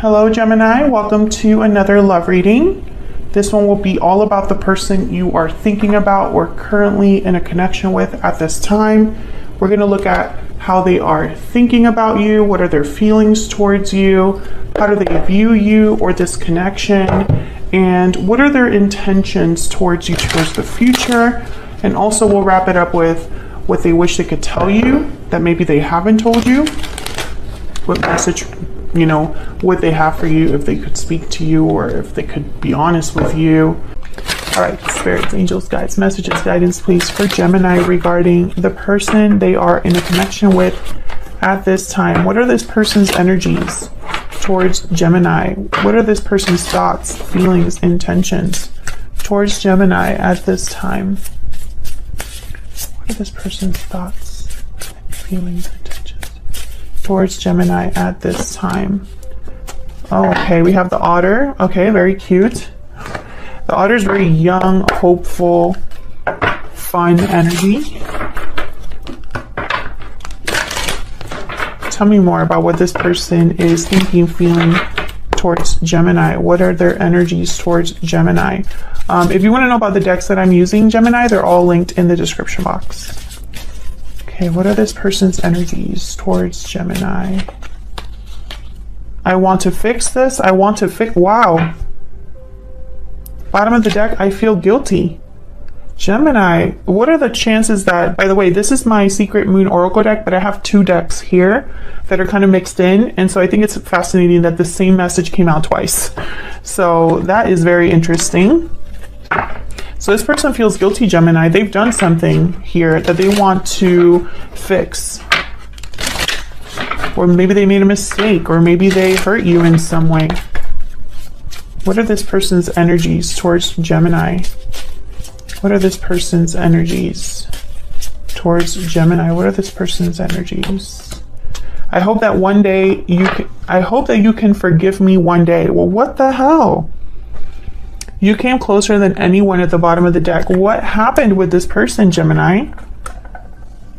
Hello Gemini, welcome to another love reading. This one will be all about the person you are thinking about or currently in a connection with at this time. We're going to look at how they are thinking about you, what are their feelings towards you, how do they view you or this connection, and what are their intentions towards you towards the future. And also we'll wrap it up with what they wish they could tell you that maybe they haven't told you, what message, what they have for you, if they could speak to you or if they could be honest with you. All right, spirits, angels, guides, messages, guidance, please, for Gemini regarding the person they are in a connection with at this time. What are this person's energies towards Gemini? What are this person's thoughts, feelings, intentions towards Gemini at this time? What are this person's thoughts, feelings, intentions towards Gemini at this time? Oh, okay, we have the otter. Okay, very cute. The otter is very young, hopeful, fun energy. Tell me more about what this person is thinking, feeling towards Gemini. What are their energies towards Gemini? If you want to know about the decks that I'm using, Gemini, they're all linked in the description box. Okay, what are this person's energies towards Gemini? I want to fix this. I want to fix... Wow. Bottom of the deck, I feel guilty. Gemini, what are the chances that... By the way, this is my Secret Moon Oracle deck, but I have two decks here that are kind of mixed in. And so I think it's fascinating that the same message came out twice. So that is very interesting. So this person feels guilty, Gemini. They've done something here that they want to fix. Or maybe they made a mistake, or maybe they hurt you in some way. What are this person's energies towards Gemini? What are this person's energies towards Gemini? What are this person's energies? I hope that one day I hope that you can forgive me one day. Well, what the hell? You came closer than anyone at the bottom of the deck. What happened with this person, Gemini?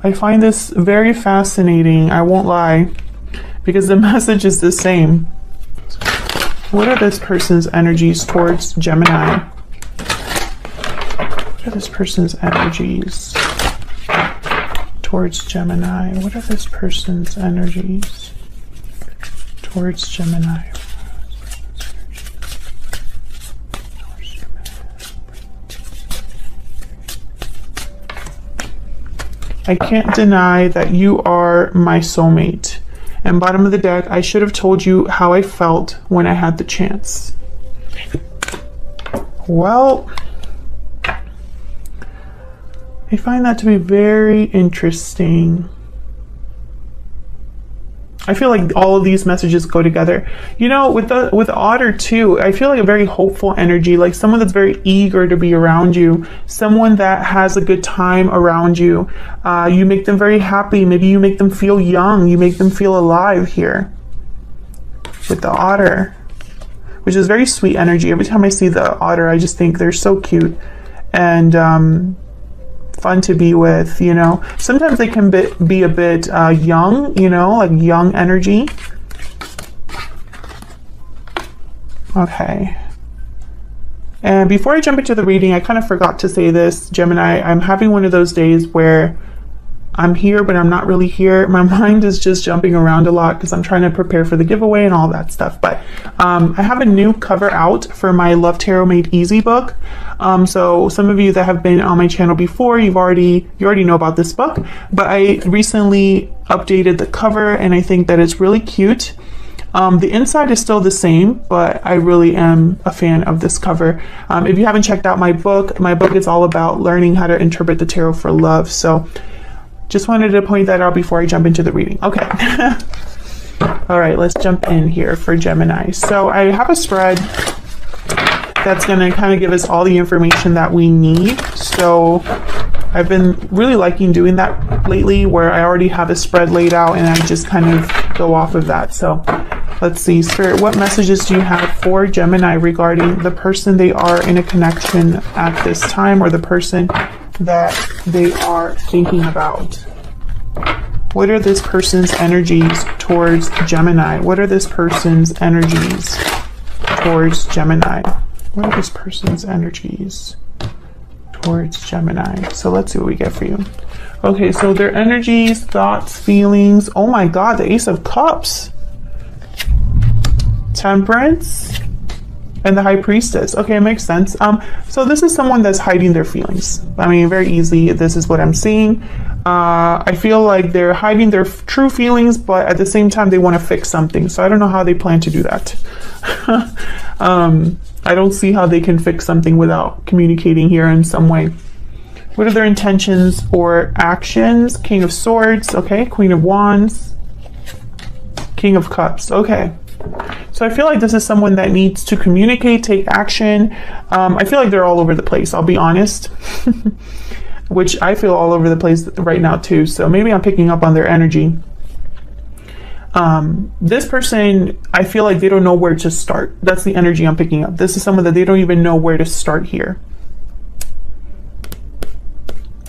I find this very fascinating, I won't lie, because the message is the same. What are this person's energies towards Gemini? What are this person's energies towards Gemini? What are this person's energies towards Gemini? I can't deny that you are my soulmate. And bottom of the deck, I should have told you how I felt when I had the chance. Well, I find that to be very interesting. I feel like all of these messages go together. With Otter too, I feel like a very hopeful energy, like someone that's very eager to be around you, someone that has a good time around you. You make them very happy. Maybe you make them feel young. You make them feel alive here. With the Otter, which is very sweet energy. Every time I see the Otter, I just think they're so cute and fun to be with, Sometimes they can be a bit young, like young energy. Okay. And before I jump into the reading, I kind of forgot to say this, Gemini. I'm having one of those days where I'm here, but I'm not really here. My mind is just jumping around a lot because I'm trying to prepare for the giveaway and all that stuff. But I have a new cover out for my Love Tarot Made Easy book. So some of you that have been on my channel before, you already know about this book. But I recently updated the cover, and I think that it's really cute. The inside is still the same, but I really am a fan of this cover. If you haven't checked out my book is all about learning how to interpret the tarot for love. So just wanted to point that out before I jump into the reading. Okay. All right, let's jump in here for Gemini. So I have a spread that's going to kind of give us all the information that we need. So I've been really liking doing that lately, where I already have a spread laid out and I just kind of go off of that. So let's see, Spirit, what messages do you have for Gemini regarding the person they are in a connection at this time, or the person that they are thinking about? What are this person's energies towards Gemini? What are this person's energies towards Gemini? What are this person's energies towards Gemini? So let's see what we get for you. Okay, so their energies, thoughts, feelings. Oh my God, the Ace of Cups. Temperance. And the High Priestess. Okay, it makes sense. So this is someone that's hiding their feelings. I mean, very easily, this is what I'm seeing. I feel like they're hiding their true feelings, but at the same time, they want to fix something. So I don't know how they plan to do that. I don't see how they can fix something without communicating here in some way. What are their intentions or actions? King of Swords. Okay, Queen of Wands. King of Cups. Okay. So I feel like this is someone that needs to communicate, take action. I feel like they're all over the place, I'll be honest. Which I feel all over the place right now too. So maybe I'm picking up on their energy. This person, I feel like they don't know where to start. That's the energy I'm picking up. This is someone that they don't even know where to start here.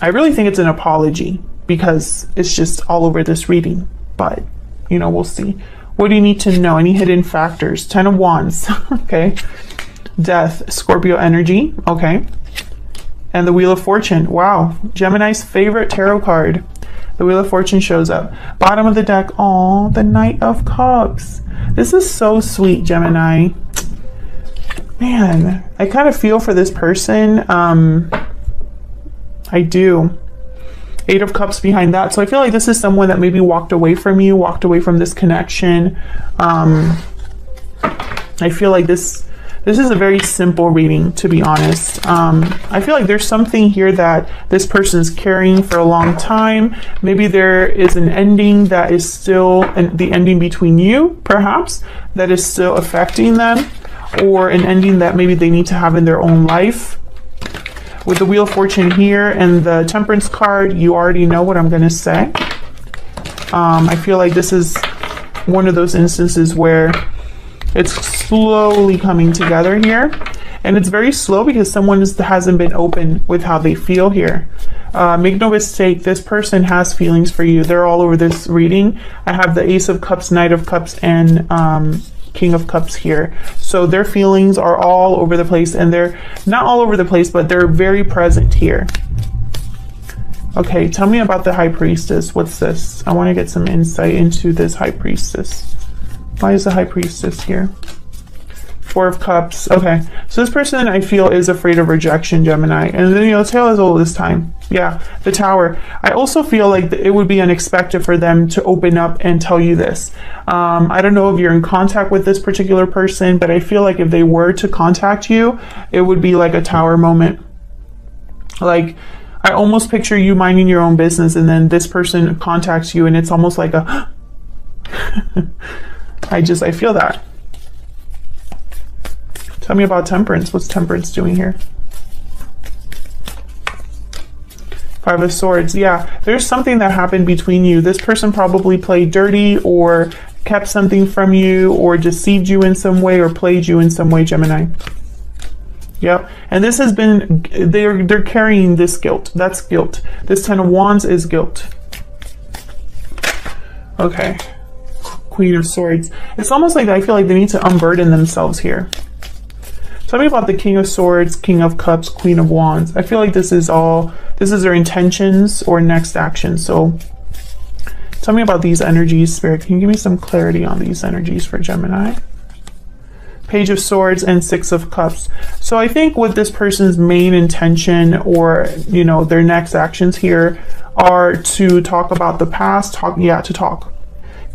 I really think it's an apology because it's just all over this reading. But, you know, we'll see. What do you need to know? Any hidden factors? 10 of Wands. Okay. Death. Scorpio energy. Okay. And the Wheel of Fortune. Wow. Gemini's favorite tarot card. The Wheel of Fortune shows up. Bottom of the deck. Oh, the Knight of Cups. This is so sweet, Gemini. Man, I kind of feel for this person. I do. 8 of Cups behind that. So I feel like this is someone that maybe walked away from you, walked away from this connection. I feel like this is a very simple reading, to be honest. I feel like there's something here that this person is carrying for a long time. Maybe there is an ending that is still the ending between you, perhaps, that is still affecting them, or an ending that maybe they need to have in their own life. With the Wheel of Fortune here and the Temperance card, you already know what I'm going to say. I feel like this is one of those instances where it's slowly coming together here. And it's very slow because someone hasn't been open with how they feel here. Make no mistake, this person has feelings for you. They're all over this reading. I have the Ace of Cups, Knight of Cups, and King of Cups here. So their feelings are all over the place, and they're not all over the place, but they're very present here. Okay, tell me about the High Priestess. What's this? I want to get some insight into this High Priestess. Why is the High Priestess here? 4 of Cups. Okay, so this person I feel is afraid of rejection, Gemini. And then, you know, tale as old as time. Yeah, the Tower. I also feel like it would be unexpected for them to open up and tell you this. I don't know if you're in contact with this particular person, but I feel like if they were to contact you, it would be like a Tower moment. Like, I almost picture you minding your own business and then this person contacts you and it's almost like a I feel that. Tell me about Temperance. What's Temperance doing here? 5 of Swords. Yeah, there's something that happened between you. This person probably played dirty or kept something from you or deceived you in some way or played you in some way, Gemini. Yep. And this has been, they're carrying this guilt. That's guilt. This 10 of Wands is guilt. Okay. Queen of Swords. It's almost like I feel like they need to unburden themselves here. Tell me about the King of Swords, King of Cups, Queen of Wands. I feel like this is their intentions or next action. So tell me about these energies, Spirit. Can you give me some clarity on these energies for Gemini? Page of Swords and 6 of Cups. So I think what this person's main intention or, you know, their next actions here are to talk about the past, to talk.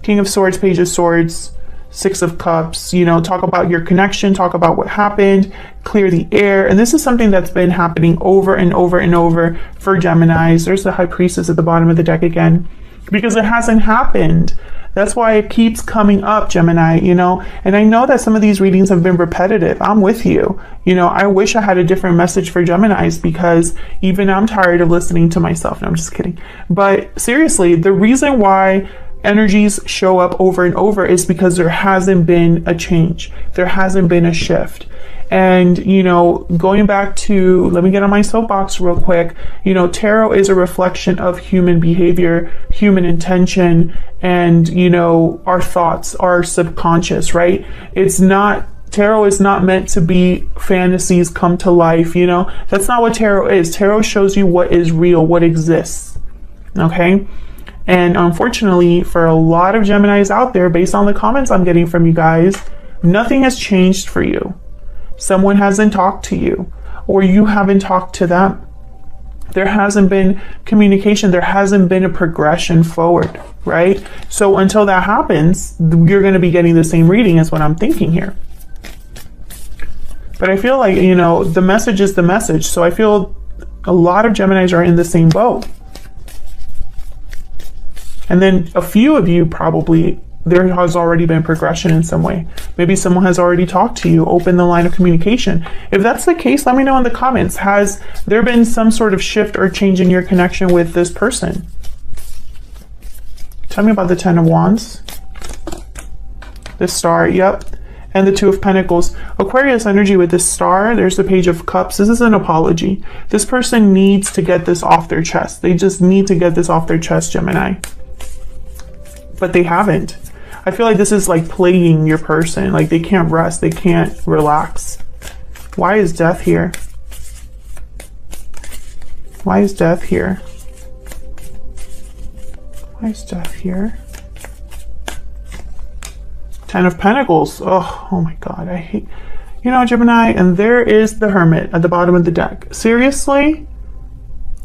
King of Swords, Page of Swords, 6 of Cups, you know, talk about your connection, talk about what happened, clear the air. And this is something that's been happening over and over and over for Geminis. There's the High Priestess at the bottom of the deck again, because it hasn't happened. That's why it keeps coming up, Gemini, you know, and I know that some of these readings have been repetitive. I'm with you. You know, I wish I had a different message for Geminis because even I'm tired of listening to myself. No, I'm just kidding. But seriously, the reason why energies show up over and over is because there hasn't been a change. There hasn't been a shift. And, you know, going back to, let me get on my soapbox real quick. You know, tarot is a reflection of human behavior, human intention, and, you know, our thoughts, our subconscious, right? Tarot is not meant to be fantasies come to life, you know? That's not what tarot is. Tarot shows you what is real, what exists, okay? And unfortunately, for a lot of Geminis out there, based on the comments I'm getting from you guys, nothing has changed for you. Someone hasn't talked to you, or you haven't talked to them. There hasn't been communication. There hasn't been a progression forward, right? So until that happens, you're going to be getting the same reading as what I'm thinking here. But I feel like, you know, the message is the message. So I feel a lot of Geminis are in the same boat. And then a few of you probably, there has already been progression in some way. Maybe someone has already talked to you, opened the line of communication. If that's the case, let me know in the comments. Has there been some sort of shift or change in your connection with this person? Tell me about the Ten of Wands. The Star, yep. And the Two of Pentacles. Aquarius energy with this Star. There's the Page of Cups. This is an apology. This person needs to get this off their chest. They just need to get this off their chest, Gemini. But they haven't. I feel like this is like plaguing your person. Like they can't rest. They can't relax. Why is Death here? Why is Death here? Why is Death here? Ten of Pentacles. Oh my God. I hate, you know, Gemini. And there is the Hermit at the bottom of the deck. Seriously?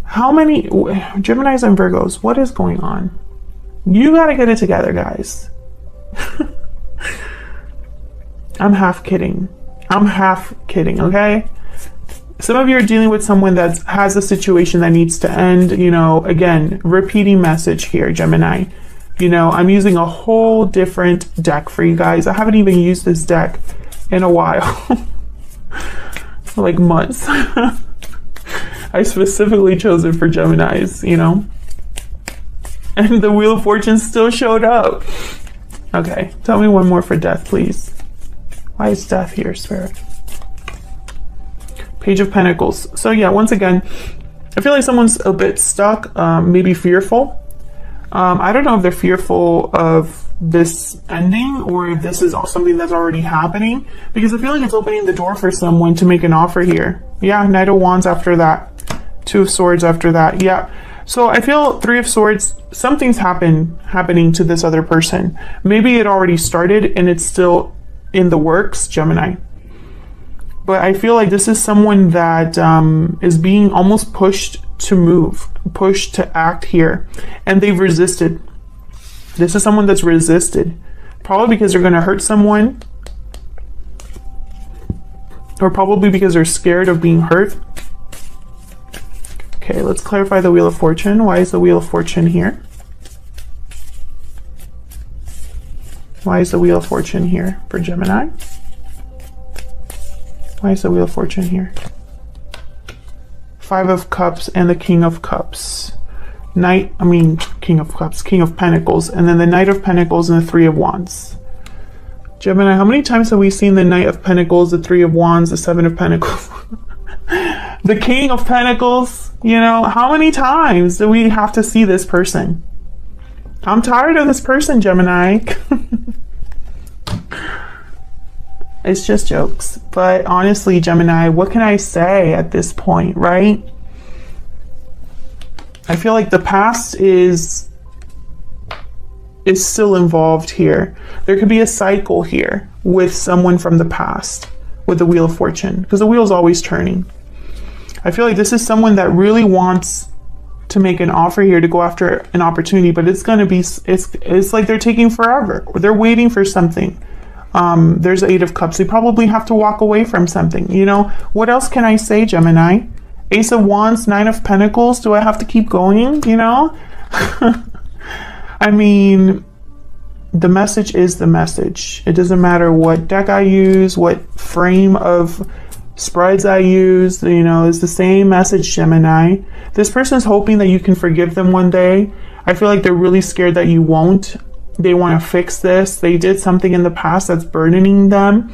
How many Geminis and Virgos? What is going on? You got to get it together, guys. I'm half kidding. I'm half kidding, okay? Some of you are dealing with someone that has a situation that needs to end. You know, again, repeating message here, Gemini. You know, I'm using a whole different deck for you guys. I haven't even used this deck in a while. Like months. I specifically chose it for Geminis, you know? And the Wheel of Fortune still showed up. Okay, tell me one more for Death, please. Why is Death here, Spirit? Page of Pentacles. So yeah, once again, I feel like someone's a bit stuck, maybe fearful. I don't know if they're fearful of this ending or if this is something that's already happening, because I feel like it's opening the door for someone to make an offer here. Yeah, Knight of Wands after that. Two of Swords after that. Yeah. So I feel Three of Swords, something's happening to this other person. Maybe it already started and it's still in the works, Gemini. But I feel like this is someone that is being almost pushed to move, pushed to act here. And they've resisted. This is someone that's resisted. Probably because they're going to hurt someone. Or probably because they're scared of being hurt. Okay, let's clarify the Wheel of Fortune. Why is the Wheel of Fortune here? Why is the Wheel of Fortune here for Gemini? Why is the Wheel of Fortune here? Five of Cups and the King of Cups. King of Cups, King of Pentacles, and then the Knight of Pentacles and the Three of Wands. Gemini, how many times have we seen the Knight of Pentacles, the Three of Wands, the Seven of Pentacles? The King of Pentacles, you know, how many times do we have to see this person? I'm tired of this person, Gemini. It's just jokes. But honestly, Gemini, what can I say at this point, right? I feel like the past is still involved here. There could be a cycle here with someone from the past with the Wheel of Fortune, because the wheel is always turning. I feel like this is someone that really wants to make an offer here, to go after an opportunity, but it's going to be, it's like they're taking forever. They're waiting for something. There's Eight of Cups. They probably have to walk away from something. You know, what else can I say, Gemini? Ace of Wands, Nine of Pentacles. Do I have to keep going? You know? I mean, the message is the message. It doesn't matter what deck I use, what frame of spreads I use, you know, it's the same message, Gemini. This person's hoping that you can forgive them one day. I feel like they're really scared that you won't. They want to fix this. They did something in the past that's burdening them,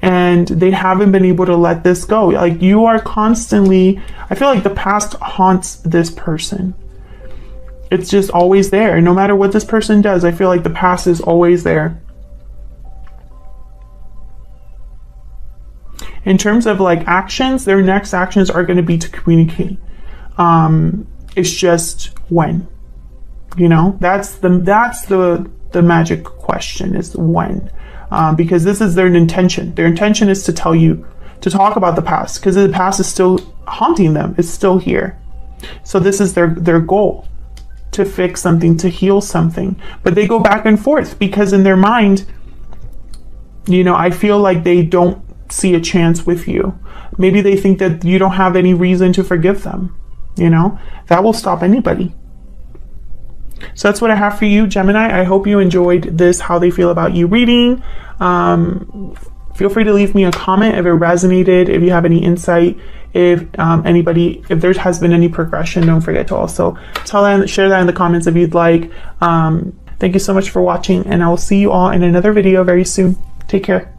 and they haven't been able to let this go. Like, you are constantly, I feel like the past haunts this person. It's just always there. No matter what this person does, I feel like the past is always there. In terms of like actions, their next actions are going to be to communicate. It's just when, you know, that's the magic question, is when, because this is their intention. Their intention is to tell you, to talk about the past, because the past is still haunting them. It's still here. So this is their goal, to fix something, to heal something. But they go back and forth because in their mind, you know, I feel like they don't see a chance with you. Maybe they think that you don't have any reason to forgive them. You know, that will stop anybody. So that's what I have for you, Gemini. I hope you enjoyed this How They Feel About You reading. Feel free to leave me a comment if it resonated, if you have any insight, if there has been any progression. Don't forget to also share that in the comments if you'd like. Thank you so much for watching, and I will see you all in another video very soon. Take care.